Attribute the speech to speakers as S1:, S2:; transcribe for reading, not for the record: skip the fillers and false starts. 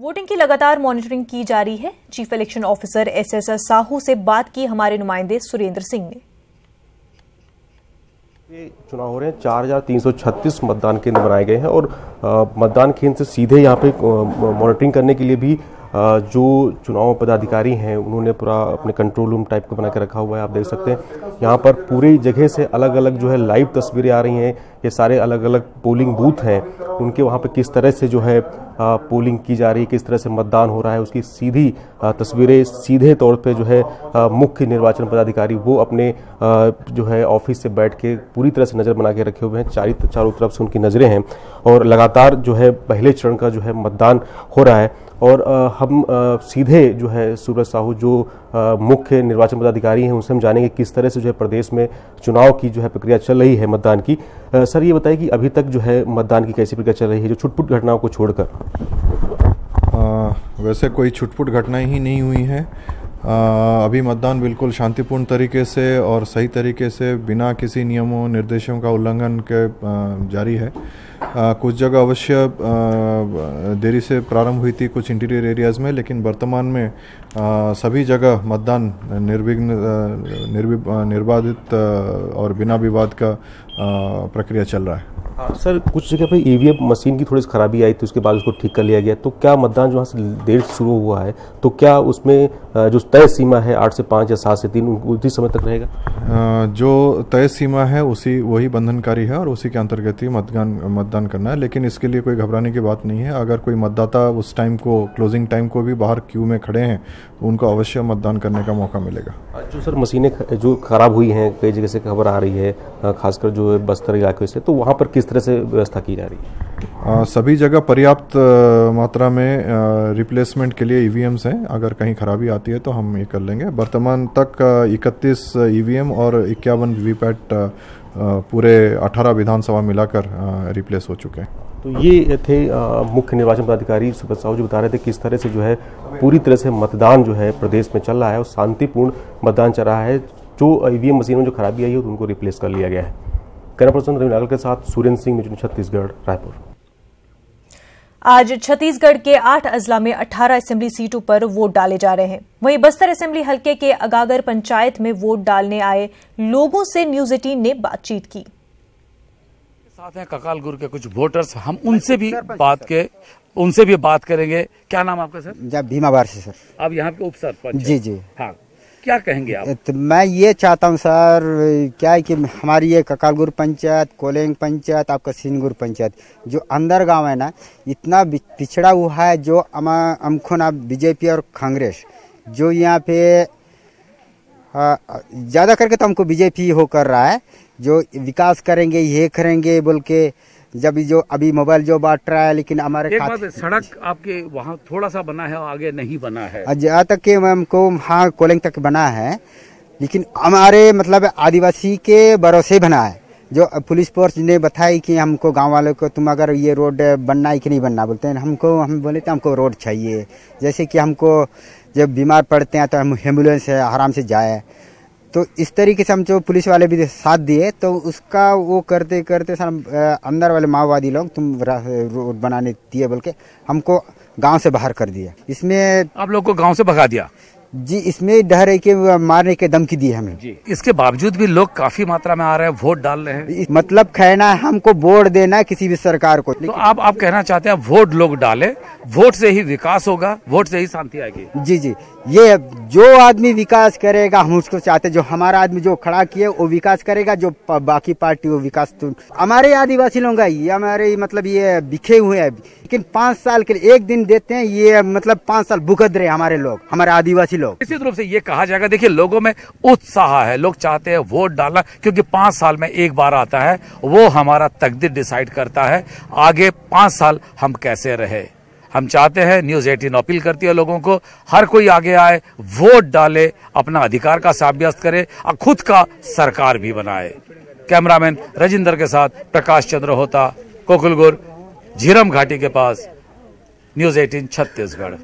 S1: Voting की लगातार monitoring की जा रही है। Chief election officer SS Sahu से बात की हमारे नुमाइंदे सुरेंद्र सिंह ने।
S2: ये चुनाव हो रहे हैं, 4336 मतदान केंद्र बनाए गए हैं और मतदान केंद्र से सीधे यहाँ पे मॉनिटरिंग करने के लिए भी जो चुनाव पदाधिकारी हैं उन्होंने पूरा अपने कंट्रोल रूम टाइप का बना के रखा हुआ है। आप देख सकते हैं यहाँ पर पूरी जगह से अलग अलग जो है लाइव तस्वीरें आ रही हैं। ये सारे अलग अलग पोलिंग बूथ हैं, उनके वहाँ पे किस तरह से जो है पोलिंग की जा रही है, किस तरह से मतदान हो रहा है, उसकी सीधी तस्वीरें सीधे तौर पे जो है मुख्य निर्वाचन पदाधिकारी वो अपने जो है ऑफिस से बैठ के पूरी तरह से नज़र बना के रखे हुए हैं। चारों तरफ से उनकी नज़रें हैं और लगातार जो है पहले चरण का जो है मतदान हो रहा है। और हम सीधे जो है सूरज साहू जो मुख्य निर्वाचन पदाधिकारी हैं उनसे हम जानेंगे किस तरह से जो है प्रदेश में चुनाव की जो है प्रक्रिया चल रही है मतदान की। सर ये बताइए कि अभी तक जो है मतदान की कैसी प्रक्रिया चल रही है, जो छुटपुट घटनाओं को छोड़कर?
S3: वैसे कोई छुटपुट घटनाएं ही नहीं हुई हैं। अभी मतदान बिल्कुल शांतिपूर्ण तरीके से और सही तरीके से बिना किसी नियमों निर्देशों का उल्लंघन के जारी है। कुछ जगह अवश्य देरी से प्रारंभ हुई थी कुछ इंटीरियर एरियाज़ में, लेकिन वर्तमान में सभी जगह मतदान निर्बाधित और बिना विवाद का प्रक्रिया चल रहा है।
S2: सर कुछ जगह पे ईवीएम मशीन की थोड़ी सी खराबी आई थी, उसके बाद उसको ठीक कर लिया गया, तो क्या मतदान जो वहाँ से देर शुरू हुआ है तो क्या उसमें जो तय सीमा है 8 से 5 या 7 से 3 उसी समय तक रहेगा?
S3: जो तय सीमा है वही बंधनकारी है और उसी के अंतर्गत ही मतदान करना है, लेकिन इसके लिए कोई घबराने की बात नहीं है। अगर कोई मतदाता उस टाइम को क्लोजिंग टाइम को भी बाहर क्यू में खड़े हैं तो उनको अवश्य मतदान करने का मौका मिलेगा।
S2: जो सर मशीनें जो खराब हुई हैं कई जगह से खबर आ रही है, खासकर जो बस्तर इलाके से, तो वहाँ पर किस तरह से व्यवस्था की जा रही है?
S3: सभी जगह पर्याप्त मात्रा में रिप्लेसमेंट के लिए ईवीएम्स हैं। अगर कहीं खराबी आती है तो हम ये कर लेंगे। वर्तमान तक 31 ईवीएम और 51 वीवीपैट पूरे 18 विधानसभा मिलाकर रिप्लेस हो चुके हैं।
S2: तो ये थे मुख्य निर्वाचन पदाधिकारी सुब्रत साहू जो बता रहे थे किस तरह से जो है पूरी तरह से मतदान जो है प्रदेश में चल रहा है और शांतिपूर्ण मतदान चल रहा है। जो ईवीएम मशीन में जो खराबी आई है उनको रिप्लेस कर लिया गया है। कैमरा पर्सन रवि नागल के साथ सुरेंद्र सिंह, न्यूज़ 18 छत्तीसगढ़, रायपुर।
S1: आज छत्तीसगढ़ के 8 अजला में 18 असेंबली सीटों पर वोट डाले जा रहे हैं। वहीं बस्तर असेंबली हलके के अगागर पंचायत में वोट डालने आए लोगों से न्यूज़ 18 ने बातचीत की।
S4: साथ हैं ककालगुर के कुछ वोटर्स, हम उनसे भी बात करेंगे। क्या नाम आपका सर?
S5: जब भीमाबार से सर।
S4: अब यहाँ के उप सरपंच?
S5: जी जी।
S4: हाँ, क्या कहेंगे आप?
S5: तो मैं ये चाहता हूँ सर, क्या है कि हमारी ये ककालगुर पंचायत, कोलेंग पंचायत, आपका सिनगुर पंचायत जो अंदर गांव है ना, इतना पिछड़ा हुआ है। जो हमको ना बीजेपी और कांग्रेस जो यहाँ पे ज़्यादा करके तो हमको बीजेपी हो कर रहा है, जो विकास करेंगे ये करेंगे बोल के, जब जो अभी मोबाइल जो बांट रहा है, लेकिन हमारे
S4: सड़क आपके वहाँ थोड़ा सा बना है और आगे नहीं बना है।
S5: जहाँ तक कि हमको हाँ कोलिंग तक बना है, लेकिन हमारे मतलब आदिवासी के भरोसे बना है। जो पुलिस फोर्स ने बताया कि हमको गांव वालों को तुम अगर ये रोड बनना है कि नहीं बनना, बोलते हैं हम बोले तो हमको रोड चाहिए। जैसे कि हमको जब बीमार पड़ते हैं तो हम एम्बुलेंस है आराम से जाए, तो इस तरीके से हम जो पुलिस वाले भी साथ दिए, तो उसका वो करते करते अंदर वाले माओवादी लोग तुम रोड बनाने दिए बोल के हमको गांव से बाहर कर दिया। इसमें
S4: आप लोग को गांव से भगा दिया?
S5: जी, इसमें डर है कि मारने के धमकी दी हमें जी।
S4: इसके बावजूद भी लोग काफी मात्रा में आ रहे हैं, वोट डाल रहे हैं।
S5: मतलब कहना है हमको वोट देना है किसी भी सरकार को।
S4: तो आप कहना चाहते हैं वोट लोग डाले, वोट से ही विकास होगा, वोट से ही शांति आएगी?
S5: जी जी, ये जो आदमी विकास करेगा हम उसको चाहते, जो हमारा आदमी जो खड़ा किए वो विकास करेगा, जो बाकी पार्टी वो विकास। तो हमारे आदिवासी लोग ये हमारे मतलब ये बिखे हुए हैं, लेकिन 5 साल के लिए 1 दिन देते हैं, ये मतलब 5 साल भुगत रहे हमारे लोग, हमारे आदिवासी लोग।
S4: निश्चित रूप से ये कहा जाएगा, देखिए लोगों में उत्साह है, लोग चाहते हैं वोट डालना, क्योंकि 5 साल में एक बार आता है, वो हमारा तकदीर डिसाइड करता है आगे 5 साल हम कैसे रहे। हम चाहते हैं, न्यूज़ 18 अपील करती है लोगों को, हर कोई आगे आए, वोट डाले, अपना अधिकार का साब्यस्त करे और खुद का सरकार भी बनाए। कैमरामैन राजेंद्र के साथ प्रकाश चंद्र होता, कोकुलगुर, झीरम घाटी के पास, न्यूज़ 18 छत्तीसगढ़।